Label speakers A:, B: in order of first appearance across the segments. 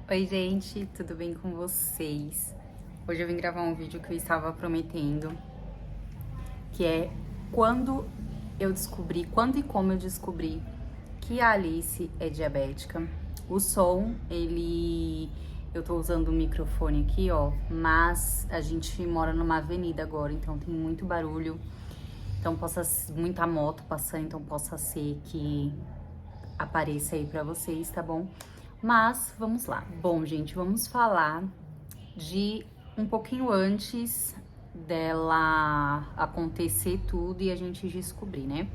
A: Oi, gente, tudo bem com vocês? Hoje eu vim gravar um vídeo que eu estava prometendo, que é quando e como eu descobri que a Alice é diabética. O som, eu tô usando o microfone aqui, ó, mas a gente mora numa avenida agora, então tem muito barulho, então muita moto passando, então possa ser que apareça aí pra vocês, tá bom? Mas vamos lá. Bom, gente, vamos falar de um pouquinho antes dela acontecer tudo e a gente descobrir, né?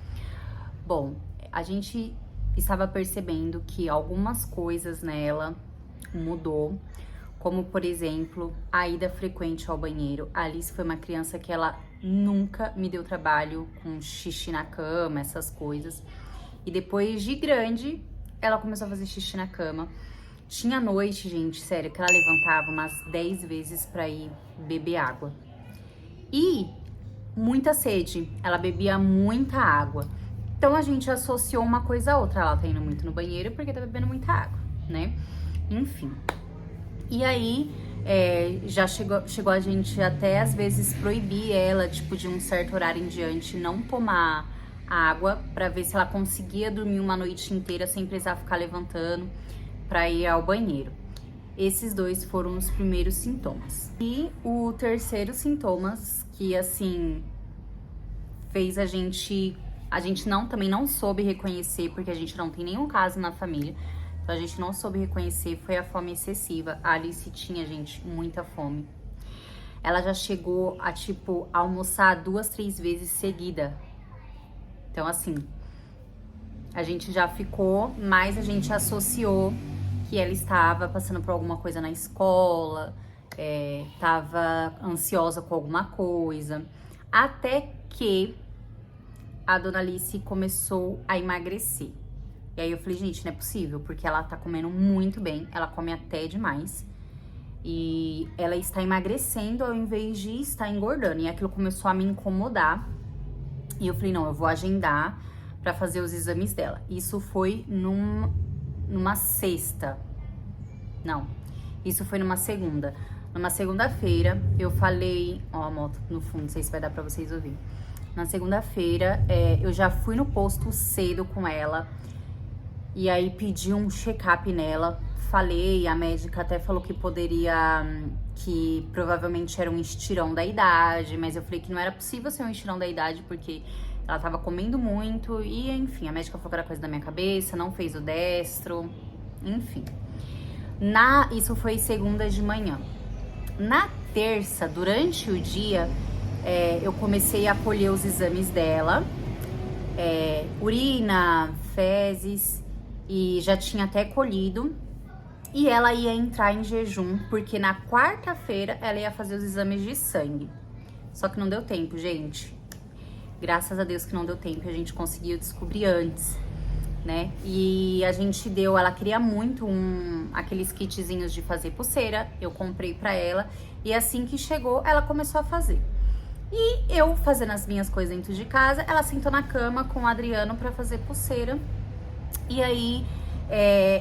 A: Bom, a gente estava percebendo que algumas coisas nela mudou, como por exemplo, a ida frequente ao banheiro. A Alice foi uma criança que ela nunca me deu trabalho com xixi na cama, essas coisas. E depois de grande, ela começou a fazer xixi na cama. Tinha noite, gente, sério, que ela levantava umas 10 vezes pra ir beber água. E muita sede, ela bebia muita água. Então a gente associou uma coisa a outra. Ela tá indo muito no banheiro porque tá bebendo muita água, né? Enfim. E aí, já chegou a gente até às vezes proibir ela, tipo, de um certo horário em diante, não tomar água, pra ver se ela conseguia dormir uma noite inteira sem precisar ficar levantando pra ir ao banheiro. Esses dois foram os primeiros sintomas. E o terceiro sintomas, que assim, fez a gente também não soube reconhecer, porque a gente não tem nenhum caso na família, então a gente não soube reconhecer, foi a fome excessiva. A Alice tinha, gente, muita fome. Ela já chegou a, tipo, almoçar 2, 3 vezes seguida. Então, assim, a gente já ficou, mas a gente associou que ela estava passando por alguma coisa na escola, estava ansiosa com alguma coisa, até que a dona Alice começou a emagrecer. E aí eu falei, gente, não é possível, porque ela tá comendo muito bem, ela come até demais. E ela está emagrecendo ao invés de estar engordando. E aquilo começou a me incomodar. E eu falei, não, eu vou agendar pra fazer os exames dela. Isso foi numa sexta. Não, isso foi numa segunda. Numa segunda-feira, eu falei... Ó, a moto no fundo, não sei se vai dar pra vocês ouvir. Na segunda-feira, eu já fui no posto cedo com ela. E aí pedi um check-up nela. Falei, a médica até falou que poderia... Que provavelmente era um estirão da idade. Mas eu falei que não era possível ser um estirão da idade, porque ela tava comendo muito. E, enfim, a médica falou que era coisa da minha cabeça. Não fez o destro. Enfim. Isso foi segunda de manhã. Na terça, durante o dia, eu comecei a colher os exames dela. Urina, fezes, e já tinha até colhido. E ela ia entrar em jejum, porque na quarta-feira ela ia fazer os exames de sangue. Só que não deu tempo, gente. Graças a Deus que não deu tempo, a gente conseguiu descobrir antes, né? E a gente ela queria muito aqueles kitzinhos de fazer pulseira, eu comprei pra ela, e assim que chegou, ela começou a fazer. E eu fazendo as minhas coisas dentro de casa, ela sentou na cama com o Adriano pra fazer pulseira. E aí,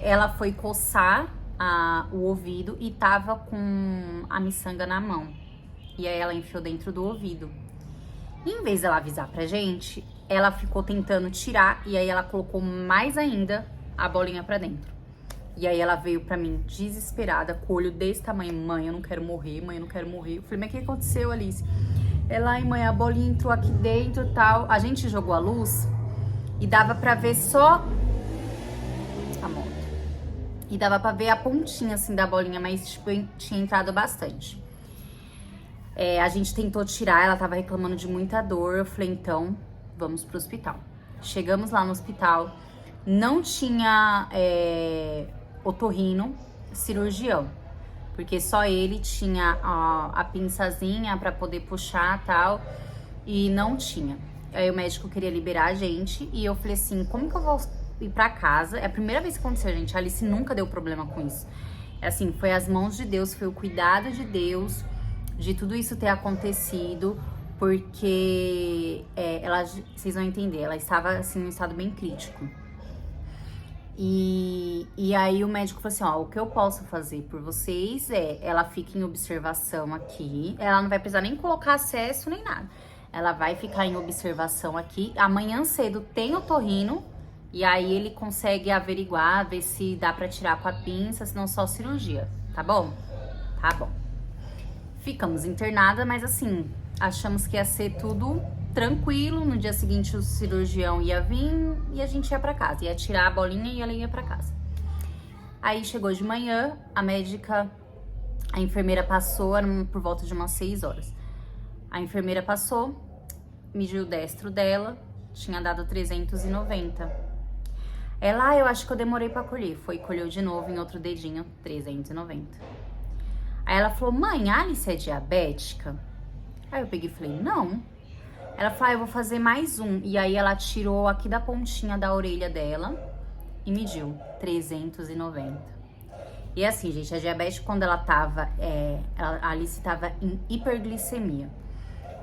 A: ela foi coçar o ouvido e tava com a miçanga na mão. E aí ela enfiou dentro do ouvido. E em vez dela avisar pra gente, ela ficou tentando tirar e aí ela colocou mais ainda a bolinha pra dentro. E aí ela veio pra mim desesperada, com o olho desse tamanho. Mãe, eu não quero morrer, mãe, eu não quero morrer. Eu falei, mas o que aconteceu, Alice? Ela, ai mãe, a bolinha entrou aqui dentro e tal. A gente jogou a luz e dava pra ver só a moto. E dava pra ver a pontinha, assim, da bolinha, mas, tipo, tinha entrado bastante. A gente tentou tirar, ela tava reclamando de muita dor. Eu falei, então, vamos pro hospital. Chegamos lá no hospital, não tinha otorrino, cirurgião. Porque só ele tinha a pinçazinha pra poder puxar e tal, e não tinha. Aí o médico queria liberar a gente, e eu falei assim, como que eu vou ir pra casa? É a primeira vez que aconteceu, gente, a Alice nunca deu problema com isso. Assim, foi as mãos de Deus, foi o cuidado de Deus, de tudo isso ter acontecido, porque vocês vão entender, ela estava assim num estado bem crítico. E aí o médico falou assim, ó, o que eu posso fazer por vocês é, ela fica em observação aqui, ela não vai precisar nem colocar acesso nem nada. Ela vai ficar em observação aqui, amanhã cedo tem o torrino, e aí ele consegue averiguar, ver se dá pra tirar com a pinça, se não só cirurgia, tá bom? Tá bom. Ficamos internada, mas assim, achamos que ia ser tudo tranquilo. No dia seguinte o cirurgião ia vir e a gente ia pra casa. Ia tirar a bolinha e ela ia pra casa. Aí chegou de manhã, a enfermeira passou, era por volta de umas 6 horas. A enfermeira passou, mediu o destro dela, tinha dado 390. Ela, eu acho que eu demorei pra colher. Foi, colheu de novo em outro dedinho, 390. Aí ela falou, mãe, a Alice é diabética? Aí eu peguei e falei, não. Ela falou, eu vou fazer mais um. E aí ela tirou aqui da pontinha da orelha dela e mediu 390. E assim, gente, a diabetes quando ela tava, a Alice tava em hiperglicemia.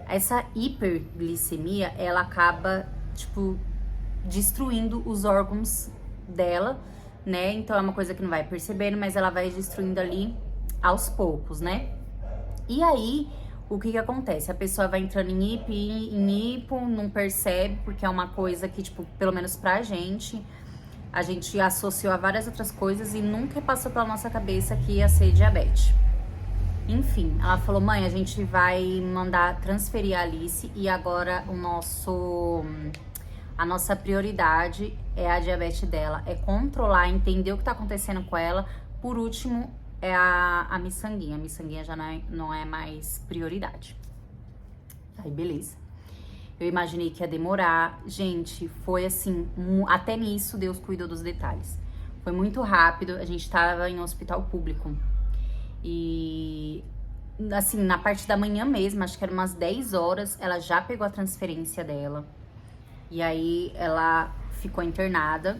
A: Essa hiperglicemia, ela acaba, tipo, destruindo os órgãos dela, né? Então é uma coisa que não vai percebendo, mas ela vai destruindo ali aos poucos, né? E aí, o que acontece? A pessoa vai entrando em hipo, não percebe, porque é uma coisa que, tipo, pelo menos pra gente, a gente associou a várias outras coisas e nunca passou pela nossa cabeça que ia ser diabetes. Enfim, ela falou, mãe, a gente vai mandar transferir a Alice e agora a nossa prioridade é a diabetes dela, é controlar, entender o que tá acontecendo com ela. Por último, é a miçanguinha. A miçanguinha já não é mais prioridade. Aí, beleza. Eu imaginei que ia demorar. Gente, foi assim, até nisso Deus cuidou dos detalhes. Foi muito rápido, a gente tava em um hospital público. E, assim, na parte da manhã mesmo, acho que era umas 10 horas, ela já pegou a transferência dela. E aí, ela ficou internada.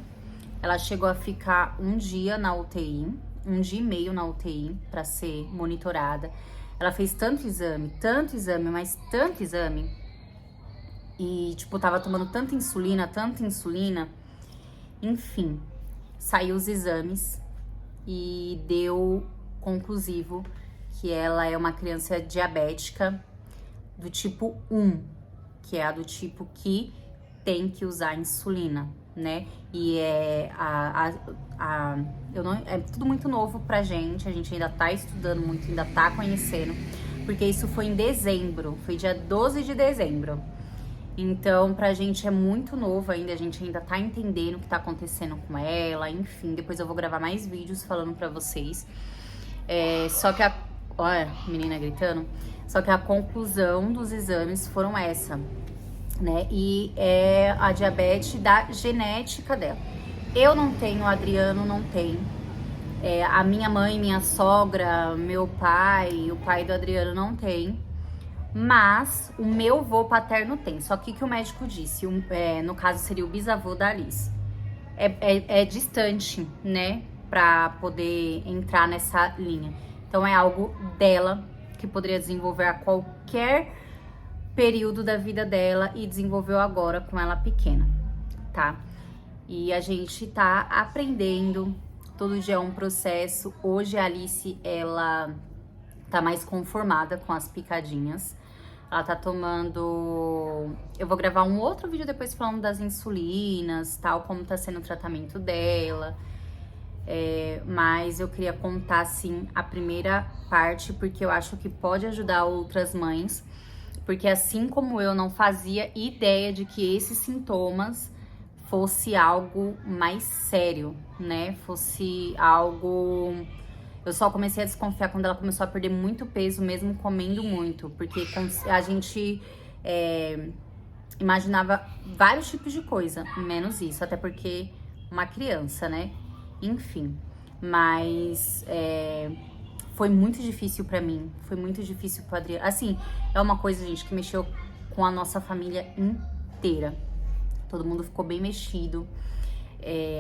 A: Ela chegou a ficar um dia na UTI, 1 dia e meio na UTI pra ser monitorada. Ela fez tanto exame, mas tanto exame. E, tipo, tava tomando tanta insulina. Enfim, saiu os exames e deu conclusivo que ela é uma criança diabética do tipo 1, que é a do tipo que tem que usar insulina, né? E é é tudo muito novo pra gente, a gente ainda tá estudando muito, ainda tá conhecendo, porque isso foi em dezembro, foi dia 12 de dezembro. Então, pra gente é muito novo ainda, a gente ainda tá entendendo o que tá acontecendo com ela, enfim, depois eu vou gravar mais vídeos falando pra vocês. Só que olha, menina gritando. Só que a conclusão dos exames foram essa, né? E é a diabetes da genética dela. Eu não tenho, o Adriano não tem. A minha mãe, minha sogra, meu pai, o pai do Adriano não tem. Mas o meu avô paterno tem. Só que o que o médico disse? No caso seria o bisavô da Alice. É distante, né? Pra poder entrar nessa linha. Então é algo dela que poderia desenvolver a qualquer período da vida dela e desenvolveu agora com ela pequena, tá? E a gente tá aprendendo, todo dia é um processo. Hoje a Alice, ela tá mais conformada com as picadinhas. Ela tá tomando... Eu vou gravar um outro vídeo depois falando das insulinas, tal, como tá sendo o tratamento dela. Mas eu queria contar, assim, a primeira parte, porque eu acho que pode ajudar outras mães. Porque assim como eu não fazia ideia de que esses sintomas fosse algo mais sério, né? Fosse algo... Eu só comecei a desconfiar quando ela começou a perder muito peso, mesmo comendo muito. Porque a gente imaginava vários tipos de coisa, menos isso. Até porque uma criança, né? Enfim, mas foi muito difícil pra mim, foi muito difícil pro Adriano. Assim, é uma coisa, gente, que mexeu com a nossa família inteira. Todo mundo ficou bem mexido.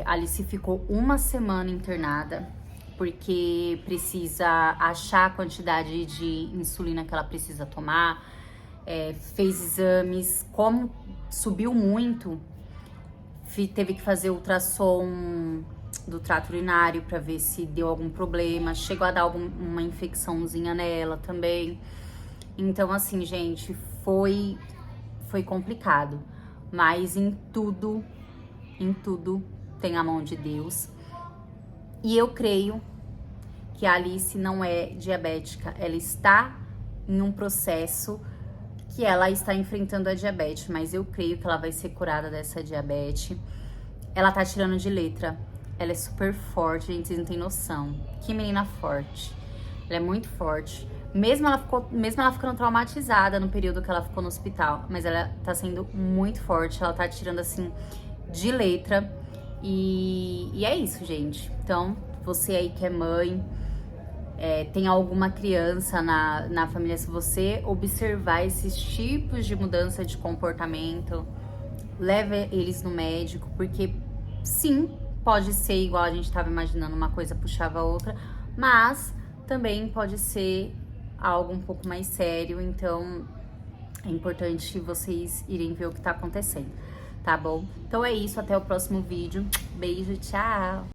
A: A Alice ficou 1 semana internada, porque precisa achar a quantidade de insulina que ela precisa tomar. Fez exames, como subiu muito, teve que fazer ultrassom do trato urinário para ver se deu algum problema. Chegou a dar uma infecçãozinha nela também. Então, assim, gente, foi complicado. Mas em tudo tem a mão de Deus. E eu creio que a Alice não é diabética. Ela está em um processo que ela está enfrentando a diabetes, mas eu creio que ela vai ser curada dessa diabetes. Ela tá tirando de letra. Ela é super forte, gente, vocês não tem noção. Que menina forte. Ela é muito forte. Mesmo ela ficando traumatizada no período que ela ficou no hospital, mas ela tá sendo muito forte. Ela tá tirando, assim, de letra. E é isso, gente. Então, você aí que é mãe, tem alguma criança na família, se você observar esses tipos de mudança de comportamento, leve eles no médico, porque sim, pode ser igual a gente estava imaginando, uma coisa puxava a outra, mas também pode ser algo um pouco mais sério, então é importante vocês irem ver o que tá acontecendo, tá bom? Então é isso, até o próximo vídeo. Beijo, tchau!